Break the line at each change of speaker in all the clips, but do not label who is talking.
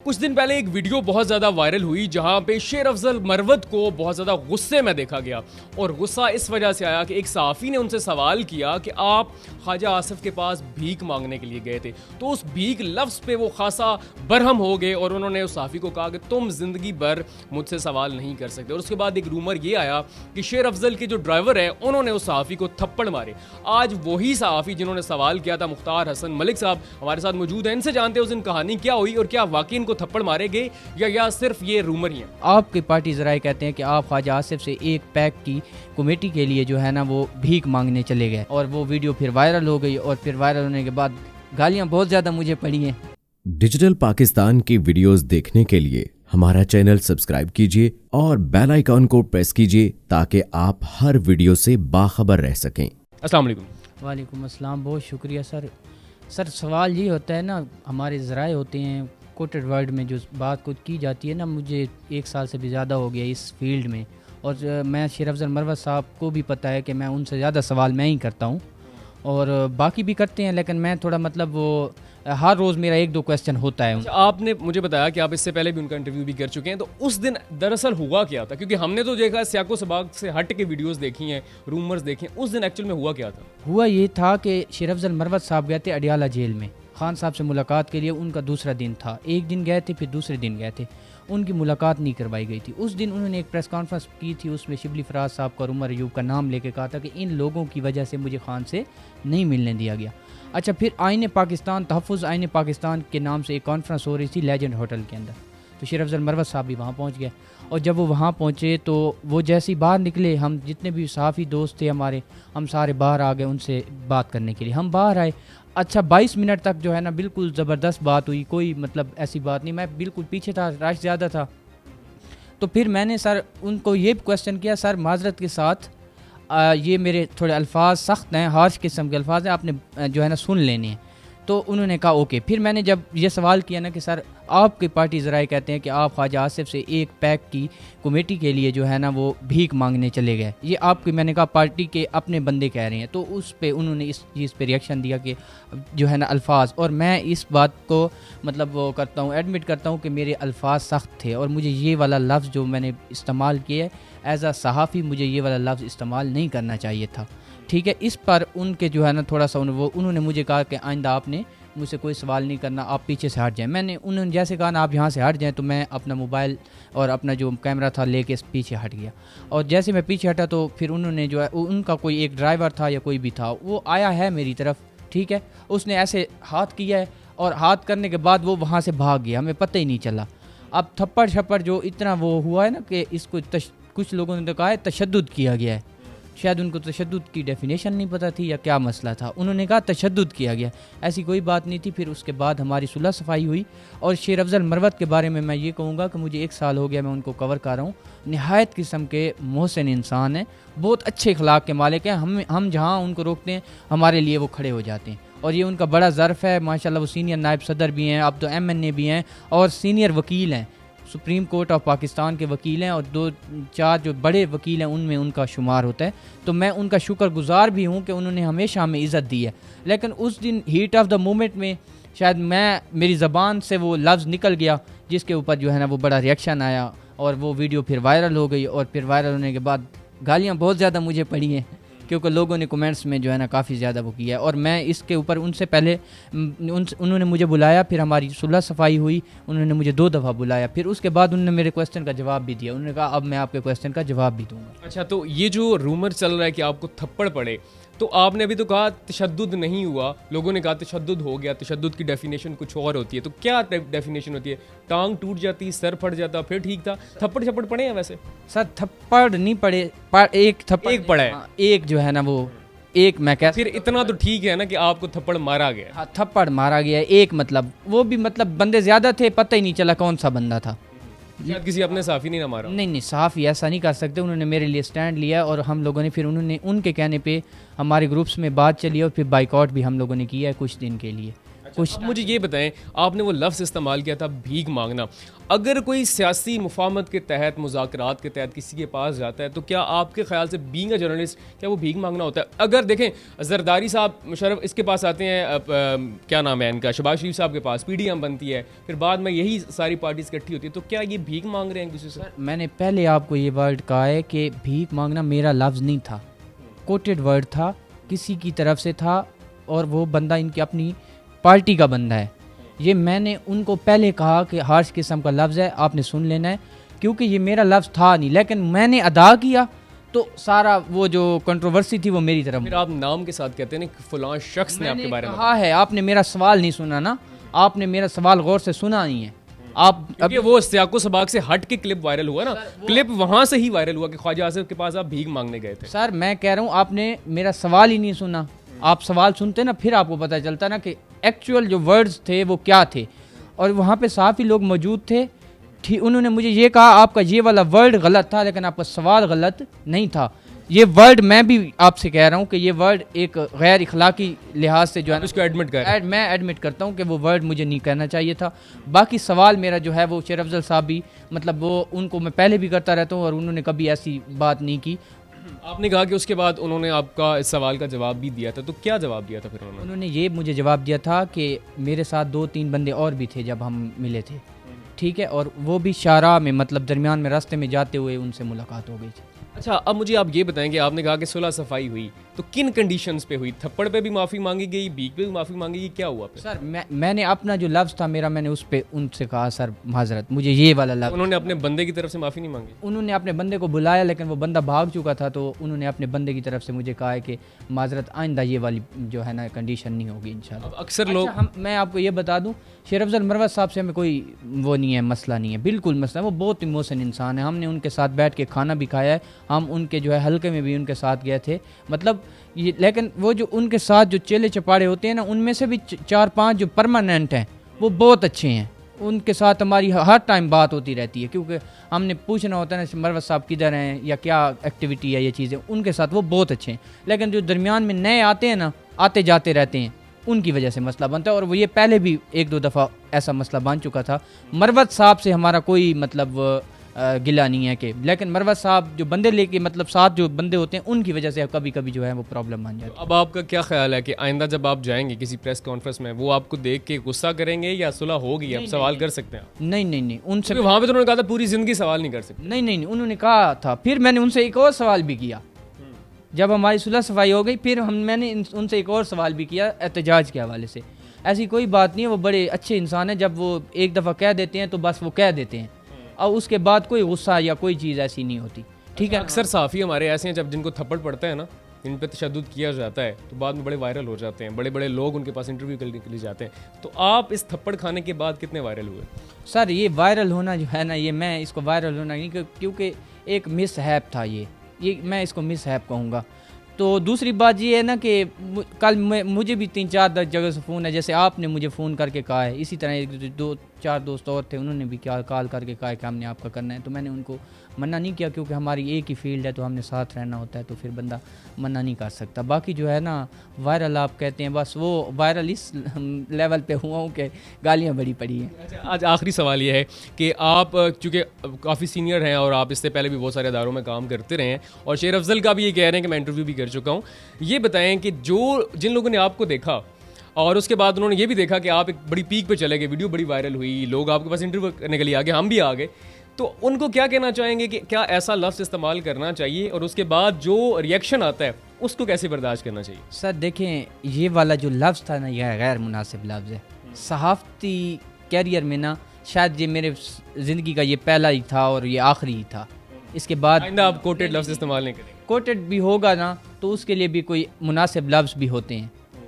کچھ دن پہلے ایک ویڈیو بہت زیادہ وائرل ہوئی جہاں پہ شیر افضل مروت کو بہت زیادہ غصے میں دیکھا گیا, اور غصہ اس وجہ سے آیا کہ ایک صحافی نے ان سے سوال کیا کہ آپ خواجہ آصف کے پاس بھیک مانگنے کے لیے گئے تھے, تو اس بھیک لفظ پہ وہ خاصا برہم ہو گئے اور انہوں نے اس صحافی کو کہا کہ تم زندگی بھر مجھ سے سوال نہیں کر سکتے. اور اس کے بعد ایک رومر یہ آیا کہ شیر افضل کے جو ڈرائیور ہیں انہوں نے اس صحافی کو تھپڑ مارے. آج وہی صحافی جنہوں نے سوال کیا تھا, مختار حسن ملک صاحب ہمارے ساتھ موجود ہیں. ان سے جانتے ہیں اس دن کہانی کیا ہوئی اور کیا واقعی ان کو تھپڑ مارے گئے یا صرف یہ رومر ہی ہیں.
آپ کی پارٹی ذرائع کہتے ہیں کہ آپ خواجہ آصف سے ایک پیک کی کمیٹی کے لیے جو ہے نا وہ بھیک مانگنے چلے گئے, اور وہ ویڈیو پھر وائرل ہو گئی, اور پھر وائرل ہونے کے بعد گالیاں بہت زیادہ مجھے پڑی ہیں.
ڈیجیٹل پاکستان کی ویڈیوز دیکھنے کے لیے ہمارا چینل سبسکرائب کیجیے اور بیل آئیکن کو پریس کیجیے تاکہ آپ ہر ویڈیو سے باخبر رہ سکیں.
السلام علیکم.
وعلیکم السلام, بہت شکریہ سر. سوال یہ ہوتا ہے نا, ہمارے ذرائع ہوتے ہیں کوٹڈ ورڈ میں جو بات کو کی جاتی ہے نا, مجھے 1 سال سے بھی زیادہ ہو گیا اس فیلڈ میں, اور میں شیر افضل مروت صاحب کو بھی پتہ ہے کہ میں ان سے زیادہ سوال میں ہی کرتا ہوں, اور باقی بھی کرتے ہیں, لیکن میں تھوڑا مطلب وہ ہر روز میرا 1-2 کویسچن ہوتا ہے.
آپ نے مجھے بتایا کہ آپ اس سے پہلے بھی ان کا انٹرویو بھی کر چکے ہیں, تو اس دن دراصل ہوا کیا تھا؟ کیونکہ ہم نے تو دیکھا سیاق و سباق سے ہٹ کے ویڈیوز دیکھی ہیں, رومرز دیکھے ہیں, اس دن ایکچوئل میں ہوا کیا تھا؟
ہوا یہ تھا کہ شیر افضل مروت صاحب گئے تھے اڈیالہ جیل میں خان صاحب سے ملاقات کے لیے. ان کا دوسرا دن تھا, ایک دن گئے تھے پھر دوسرے دن گئے تھے, ان کی ملاقات نہیں کروائی گئی تھی. اس دن انہوں نے ایک پریس کانفرنس کی تھی, اس میں شبلی فراز صاحب کا اور عمر ایوب کا نام لے کے کہا تھا کہ ان لوگوں کی وجہ سے مجھے خان سے نہیں ملنے دیا گیا. اچھا, پھر آئین پاکستان, تحفظ آئین پاکستان کے نام سے ایک کانفرنس ہو رہی تھی لیجنڈ ہوٹل کے اندر, تو شیر افضل مروت صاحب بھی وہاں پہنچ گئے. اور جب وہ وہاں پہنچے تو وہ جیسے ہی باہر نکلے, ہم جتنے بھی صحافی دوست تھے ہمارے, ہم سارے باہر آ گئے ان سے بات کرنے کے لیے. ہم باہر آئے, اچھا 22 منٹ تک جو ہے نا بالکل زبردست بات ہوئی, کوئی مطلب ایسی بات نہیں. میں بالکل پیچھے تھا, رش زیادہ تھا. تو پھر میں نے سر ان کو یہ کویسچن کیا, سر معذرت کے ساتھ یہ میرے تھوڑے الفاظ سخت ہیں, ہارش قسم کے الفاظ ہیں, آپ نے جو ہے نا سن لینے ہیں. تو انہوں نے کہا اوکے. پھر میں نے جب یہ سوال کیا نا کہ سر آپ کی پارٹی ذرائع کہتے ہیں کہ آپ خواجہ آصف سے ایک پیک کی کمیٹی کے لیے جو ہے نا وہ بھیک مانگنے چلے گئے, یہ آپ کی, میں نے کہا پارٹی کے اپنے بندے کہہ رہے ہیں. تو اس پہ انہوں نے اس چیز پہ ریئیکشن دیا کہ جو ہے نا الفاظ, اور میں اس بات کو مطلب وہ کرتا ہوں, ایڈمٹ کرتا ہوں کہ میرے الفاظ سخت تھے, اور مجھے یہ والا لفظ جو میں نے استعمال کیا ہے ایز اے صحافی, مجھے یہ والا لفظ استعمال نہیں کرنا چاہیے تھا. ٹھیک ہے, اس پر ان کے جو ہے نا تھوڑا سا انہوں نے مجھے کہا کہ آئندہ آپ نے مجھ سے کوئی سوال نہیں کرنا, آپ پیچھے سے ہٹ جائیں. انہوں نے جیسے کہا نا آپ یہاں سے ہٹ جائیں, تو میں اپنا موبائل اور اپنا جو کیمرہ تھا لے کے پیچھے ہٹ گیا. اور جیسے میں پیچھے ہٹا تو پھر انہوں نے جو ہے ان کا کوئی ایک ڈرائیور تھا یا کوئی بھی تھا, وہ آیا ہے میری طرف, ٹھیک ہے, اس نے ایسے ہاتھ کیا ہے, اور ہاتھ کرنے کے بعد وہ وہاں سے بھاگ گیا, ہمیں پتہ ہی نہیں چلا. اب تھپڑ چھپڑ جو اتنا وہ ہوا ہے نا کہ اس کو کچھ لوگوں نے تو کہا ہے تشدد کیا گیا ہے. شاید ان کو تشدد کی ڈیفینیشن نہیں پتہ تھی یا کیا مسئلہ تھا, انہوں نے کہا تشدد کیا گیا, ایسی کوئی بات نہیں تھی. پھر اس کے بعد ہماری صلح صفائی ہوئی. اور شیر افضل مروت کے بارے میں یہ کہوں گا کہ مجھے 1 سال ہو گیا میں ان کو کور کر رہا ہوں. نہایت قسم کے محسن انسان ہیں, بہت اچھے اخلاق کے مالک ہیں. ہم جہاں ان کو روکتے ہیں ہمارے لیے وہ کھڑے ہو جاتے ہیں, اور یہ ان کا بڑا ظرف ہے. ماشاءاللہ وہ سینئر نائب صدر بھی ہیں, اب تو MNA بھی ہیں, اور سینئر وکیل ہیں, سپریم کورٹ آف پاکستان کے وکیل ہیں, اور 2-4 جو بڑے وکیل ہیں ان میں ان کا شمار ہوتا ہے. تو میں ان کا شکر گزار بھی ہوں کہ انہوں نے ہمیشہ ہمیں عزت دی ہے. لیکن اس دن ہیٹ آف دا مومنٹ میں شاید میری زبان سے وہ لفظ نکل گیا جس کے اوپر جو ہے نا وہ بڑا ریئیکشن آیا, اور وہ ویڈیو پھر وائرل ہو گئی, اور پھر وائرل ہونے کے بعد گالیاں بہت زیادہ مجھے پڑی ہیں, کیونکہ لوگوں نے کمنٹس میں جو ہے نا کافی زیادہ وہ کیا ہے. اور میں اس کے اوپر ان سے پہلے انہوں نے مجھے بلایا, پھر ہماری صلح صفائی ہوئی, انہوں نے مجھے 2 دفعہ بلایا, پھر اس کے بعد انہوں نے میرے کویسچن کا جواب بھی دیا. انہوں نے کہا اب میں آپ کے کویسچن کا جواب بھی دوں گا.
اچھا, تو یہ جو رومر چل رہا ہے کہ آپ کو تھپڑ پڑے, تو آپ نے ابھی تو کہا تشدد نہیں ہوا, لوگوں نے کہا تشدد ہو گیا. تشدد کی ڈیفینیشن کچھ اور ہوتی ہے, تو کیا ڈیفینیشن ہوتی ہے؟ ٹانگ ٹوٹ جاتی, سر پھٹ جاتا, پھر ٹھیک تھا. تھپڑ چھپڑ پڑے ہیں ویسے؟
سر تھپڑ نہیں پڑے, ایک تھپڑ
ایک پڑا ہے,
ایک جو ہے نا وہ ایک میں کہہ,
پھر اتنا تو ٹھیک ہے نا کہ آپ کو تھپڑ مارا گیا.
ہاں تھپڑ مارا گیا ایک, مطلب وہ بھی مطلب بندے زیادہ تھے, پتہ ہی نہیں چلا کون سا بندہ تھا.
شاید کسی اپنے صحافی نہیں نہ مارا.
نہیں, صحافی ایسا نہیں کر سکتے. انہوں نے میرے لیے سٹینڈ لیا, اور ہم لوگوں نے پھر انہوں نے ان کے کہنے پہ ہمارے گروپس میں بات چلی, اور پھر بائیکاٹ بھی ہم لوگوں نے کیا ہے کچھ دن کے لیے. کچھ
مجھے یہ بتائیں, آپ نے وہ لفظ استعمال کیا تھا بھیک مانگنا, اگر کوئی سیاسی مفاہمت کے تحت, مذاکرات کے تحت کسی کے پاس جاتا ہے تو کیا آپ کے خیال سے بینگ اے جرنلسٹ کیا وہ بھیک مانگنا ہوتا ہے؟ اگر دیکھیں زرداری صاحب مشرف اس کے پاس آتے ہیں, کیا نام ہے ان کا, شہباز شریف صاحب کے پاس پی ڈی ایم بنتی ہے, پھر بعد میں یہی ساری پارٹیز اکٹھی ہوتی ہے, تو کیا یہ بھیک مانگ رہے ہیں کسی سے؟
میں نے پہلے آپ کو یہ ورڈ کہا ہے کہ بھیک مانگنا میرا لفظ نہیں تھا, کوٹڈ ورڈ تھا, کسی کی طرف سے تھا, اور وہ بندہ ان کی اپنی پارٹی کا بندہ ہے. یہ میں نے ان کو پہلے کہا کہ ہارش قسم کا لفظ ہے, آپ نے سن لینا ہے, کیونکہ یہ میرا لفظ تھا نہیں, لیکن میں نے ادا کیا تو سارا وہ جو کنٹروورسی تھی وہ میری طرف.
پھر آپ نام کے ساتھ کہتے ہیں نا فلاں شخص نے آپ کے بارے میں
کہا ہے, آپ نے میرا سوال نہیں سنا نا, آپ نے میرا سوال غور سے سنا نہیں ہے. آپ
کیونکہ وہ سیاق و سباق سے ہٹ کے کلپ وائرل ہوا نا, کلپ وہاں سے ہی وائرل ہوا کہ خواجہ آصف کے پاس آپ بھیک مانگنے گئے تھے.
سر میں کہہ رہا ہوں آپ نے میرا سوال ہی نہیں سنا. آپ سوال سنتے نا پھر آپ کو پتہ چلتا نا کہ ایکچوئل جو ورڈز تھے وہ کیا تھے, اور وہاں پہ صحافی لوگ موجود تھے. انہوں نے مجھے یہ کہا آپ کا یہ والا ورڈ غلط تھا, لیکن آپ کا سوال غلط نہیں تھا. یہ ورڈ میں بھی آپ سے کہہ رہا ہوں کہ یہ ورڈ ایک غیر اخلاقی لحاظ سے جو ہے
اس کو ایڈمٹ کر,
میں ایڈمٹ کرتا ہوں کہ وہ ورڈ مجھے نہیں کہنا چاہیے تھا. باقی سوال میرا جو ہے وہ شیر افضل صاحب بھی, مطلب وہ ان کو میں پہلے بھی کرتا رہتا ہوں, اور انہوں نے کبھی ایسی بات نہیں کی.
آپ نے کہا کہ اس کے بعد انہوں نے آپ کا اس سوال کا جواب بھی دیا تھا, تو کیا جواب دیا تھا پھر
انہوں نے یہ مجھے جواب دیا تھا کہ میرے ساتھ 2-3 بندے اور بھی تھے جب ہم ملے تھے, ٹھیک ہے, اور وہ بھی شاہراہ میں, مطلب درمیان میں راستے میں جاتے ہوئے ان سے ملاقات ہو گئی تھی.
اچھا, اب مجھے آپ یہ بتائیں کہ آپ نے کہا کہ صلح صفائی ہوئی, تو کن کنڈیشنز پہ ہوئی؟ تھپڑ پہ بھی معافی مانگی گئی, بھیک پہ بھی معافی مانگی گئی, کیا ہوا پھر؟
سر میں نے اپنا جو لفظ تھا میرا, میں نے اس پہ ان سے کہا سر معذرت, مجھے یہ والا لفظ.
انہوں نے اپنے بندے کی طرف سے معافی نہیں مانگی؟
انہوں نے اپنے بندے کو بلایا, لیکن وہ بندہ بھاگ چکا تھا, تو انہوں نے اپنے بندے کی طرف سے مجھے کہا ہے کہ معذرت آئندہ یہ والی جو ہے نا کنڈیشن نہیں ہوگی انشاءاللہ.
اب اکثر لوگ,
میں آپ کو یہ بتا دوں, شیر افضل مروت صاحب سے ہمیں کوئی وہ نہیں ہے, مسئلہ نہیں ہے, بالکل مسئلہ ہے, وہ بہت ہی محسن انسان ہے. ہم نے ان کے ساتھ بیٹھ کے کھانا بھی کھایا ہے, ہم ان کے جو ہے حلقے میں بھی ان کے ساتھ گئے تھے, مطلب یہ. لیکن وہ جو ان کے ساتھ جو چیلے چپاڑے ہوتے ہیں نا, ان میں سے بھی 4-5 جو پرماننٹ ہیں وہ بہت اچھے ہیں. ان کے ساتھ ہماری ہر ٹائم بات ہوتی رہتی ہے, کیونکہ ہم نے پوچھنا ہوتا ہے نا مروت صاحب کدھر ہیں یا کیا ایکٹیویٹی ہے, یہ چیزیں ان کے ساتھ وہ بہت اچھے ہیں. لیکن جو درمیان میں نئے آتے ہیں نا, آتے جاتے رہتے ہیں, ان کی وجہ سے مسئلہ بنتا ہے, اور وہ یہ پہلے بھی 1-2 دفعہ ایسا مسئلہ بن چکا تھا. مروت صاحب سے ہمارا کوئی مطلب گلا نہیں ہے کہ, لیکن مروت صاحب جو بندے لے کے مطلب ساتھ جو بندے ہوتے ہیں ان کی وجہ سے کبھی کبھی جو ہے وہ پرابلم بن جاتی ہے.
اب آپ کا کیا خیال ہے کہ آئندہ جب آپ جائیں گے کسی پریس کانفرنس میں, وہ آپ کو دیکھ کے غصہ کریں گے یا صلح ہوگی, آپ سوال کر سکتے ہیں؟
نہیں, ان سے
وہاں پہ تو انہوں نے کہا تھا پوری زندگی سوال نہیں کر سکتے.
نہیں, انہوں نے کہا تھا. پھر میں نے ان سے ایک اور سوال بھی کیا, جب ہماری صلح صفائی ہو گئی, پھر میں نے ان سے ایک اور سوال بھی کیا احتجاج کے حوالے سے. ایسی کوئی بات نہیں ہے, وہ بڑے اچھے انسان ہیں, جب وہ ایک دفعہ کہہ دیتے ہیں تو بس وہ کہہ دیتے ہیں, اور اس کے بعد کوئی غصہ یا کوئی چیز ایسی نہیں ہوتی, ٹھیک ہے.
اکثر صحافی ہمارے ایسے ہیں جب جن کو تھپڑ پڑتا ہے نا, ان پہ تشدد کیا جاتا ہے, تو بعد میں بڑے وائرل ہو جاتے ہیں, بڑے بڑے لوگ ان کے پاس انٹرویو کرنے کے لیے جاتے ہیں. تو آپ اس تھپڑ کھانے کے بعد کتنے وائرل ہوئے؟
سر یہ وائرل ہونا جو ہے نا, یہ میں اس کو وائرل ہونا نہیں, کیونکہ ایک مس ہیپ تھا, یہ میں اس کو مس ہیپ کہوں گا. تو دوسری بات یہ ہے نا کہ کل مجھے بھی 3-4 جگہ سے فون ہے, جیسے آپ نے مجھے فون کر کے کہا ہے, اسی طرح 2-4 دوست اور تھے, انہوں نے بھی کال کر کے کہا ہے کہ ہم نے آپ کا کرنا ہے. تو میں نے ان کو منع نہیں کیا, کیونکہ ہماری ایک ہی فیلڈ ہے, تو ہم نے ساتھ رہنا ہوتا ہے, تو پھر بندہ منع نہیں کر سکتا. باقی جو ہے نا وائرل آپ کہتے ہیں, بس وہ وائرل اس لیول پہ ہوا ہوں کہ گالیاں بڑی پڑی ہیں.
آج آخری سوال یہ ہے کہ آپ چونکہ کافی سینئر ہیں اور آپ اس سے پہلے بھی بہت سارے اداروں میں کام کرتے رہے ہیں, اور شیر افضل کا بھی یہ کہہ رہے ہیں کہ میں انٹرویو بھی کر چکا ہوں, یہ بتائیں کہ جن لوگوں نے آپ کو دیکھا اور اس کے بعد انہوں نے یہ بھی دیکھا کہ آپ ایک بڑی پیک پہ چلے گئے, ویڈیو بڑی وائرل ہوئی, لوگ آپ کے پاس انٹرویو کرنے کے لیے آگے, ہم بھی آ گئے, تو ان کو کیا کہنا چاہیں گے کہ کیا ایسا لفظ استعمال کرنا چاہیے, اور اس کے بعد جو ریئیکشن آتا ہے اس کو کیسے برداشت کرنا چاہیے؟
سر دیکھیں, یہ والا جو لفظ تھا نا, یہ غیر مناسب لفظ ہے. صحافتی کیریئر میں نا شاید یہ میرے زندگی کا یہ پہلا ہی تھا اور یہ آخری ہی تھا. اس کے بعد
آئندہ آپ کوٹیڈ لفظ استعمال نہیں کریں گے؟
کوٹڈ بھی ہوگا نا تو اس کے لیے بھی کوئی مناسب لفظ بھی ہوتے ہیں,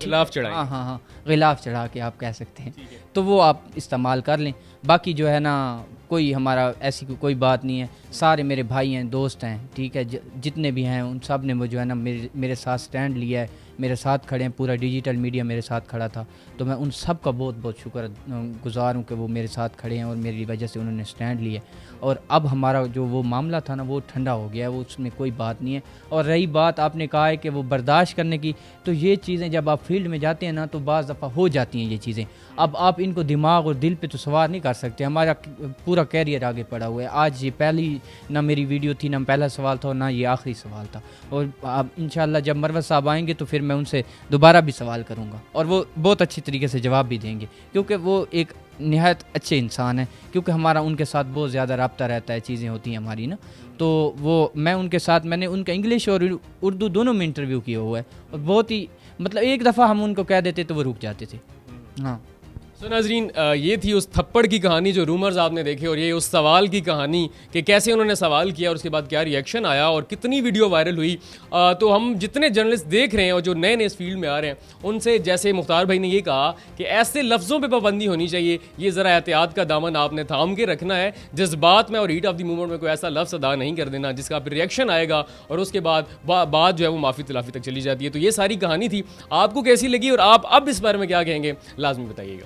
غلاف چڑھائیں.
ہاں غلاف چڑھا کے آپ کہہ سکتے ہیں, تو وہ آپ استعمال کر لیں. باقی جو ہے نا کوئی ہمارا ایسی کوئی بات نہیں ہے, سارے میرے بھائی ہیں, دوست ہیں, ٹھیک ہے, جتنے بھی ہیں ان سب نے وہ جو ہے نا میرے ساتھ سٹینڈ لیا ہے, میرے ساتھ کھڑے ہیں, پورا ڈیجیٹل میڈیا میرے ساتھ کھڑا تھا. تو میں ان سب کا بہت بہت شکر گزار ہوں کہ وہ میرے ساتھ کھڑے ہیں اور میری وجہ سے انہوں نے سٹینڈ لیا. اور اب ہمارا جو وہ معاملہ تھا نا وہ ٹھنڈا ہو گیا ہے, وہ اس میں کوئی بات نہیں ہے. اور رہی بات آپ نے کہا ہے کہ وہ برداشت کرنے کی, تو یہ چیزیں جب آپ فیلڈ میں جاتے ہیں نا تو بعض دفعہ ہو جاتی ہیں یہ چیزیں. اب آپ ان کو دماغ اور دل پہ تو سوار نہیں کر سکتے, ہمارا پورا کیریئر آگے پڑا ہوا ہے. آج یہ پہلی نہ میری ویڈیو تھی, نہ پہلا سوال تھا اور نہ یہ آخری سوال تھا. اور اب انشاءاللہ جب مروت صاحب آئیں گے تو پھر میں ان سے دوبارہ بھی سوال کروں گا اور وہ بہت اچھی طریقے سے جواب بھی دیں گے, کیونکہ وہ ایک نہایت اچھے انسان ہیں. کیونکہ ہمارا ان کے ساتھ بہت زیادہ رابطہ رہتا ہے, چیزیں ہوتی ہیں ہماری نا, تو وہ میں ان کے ساتھ, میں نے ان کا انگلش اور اردو دونوں میں انٹرویو کیا ہوا ہے. اور بہت ہی مطلب ایک دفعہ ہم ان کو کہہ دیتے تو وہ رک جاتے تھے. ہاں
تو ناظرین, یہ تھی اس تھپڑ کی کہانی جو رومرز آپ نے دیکھے, اور یہ اس سوال کی کہانی کہ کیسے انہوں نے سوال کیا اور اس کے بعد کیا ری ایکشن آیا اور کتنی ویڈیو وائرل ہوئی. تو ہم جتنے جرنلسٹ دیکھ رہے ہیں اور جو نئے نئے اس فیلڈ میں آ رہے ہیں ان سے, جیسے مختار بھائی نے یہ کہا کہ ایسے لفظوں پہ پابندی ہونی چاہیے, یہ ذرا احتیاط کا دامن آپ نے تھام کے رکھنا ہے. جذبات میں اور ہیٹ آف دی مومنٹ میں کوئی ایسا لفظ ادا نہیں کر دینا جس کا پھر ریئیکشن آئے گا اور اس کے بعد بات جو ہے وہ معافی تلافی تک چلی جاتی ہے. تو یہ ساری کہانی تھی, آپ کو کیسی لگی اور آپ اب اس بارے میں کیا کہیں گے لازمی بتائیے گا.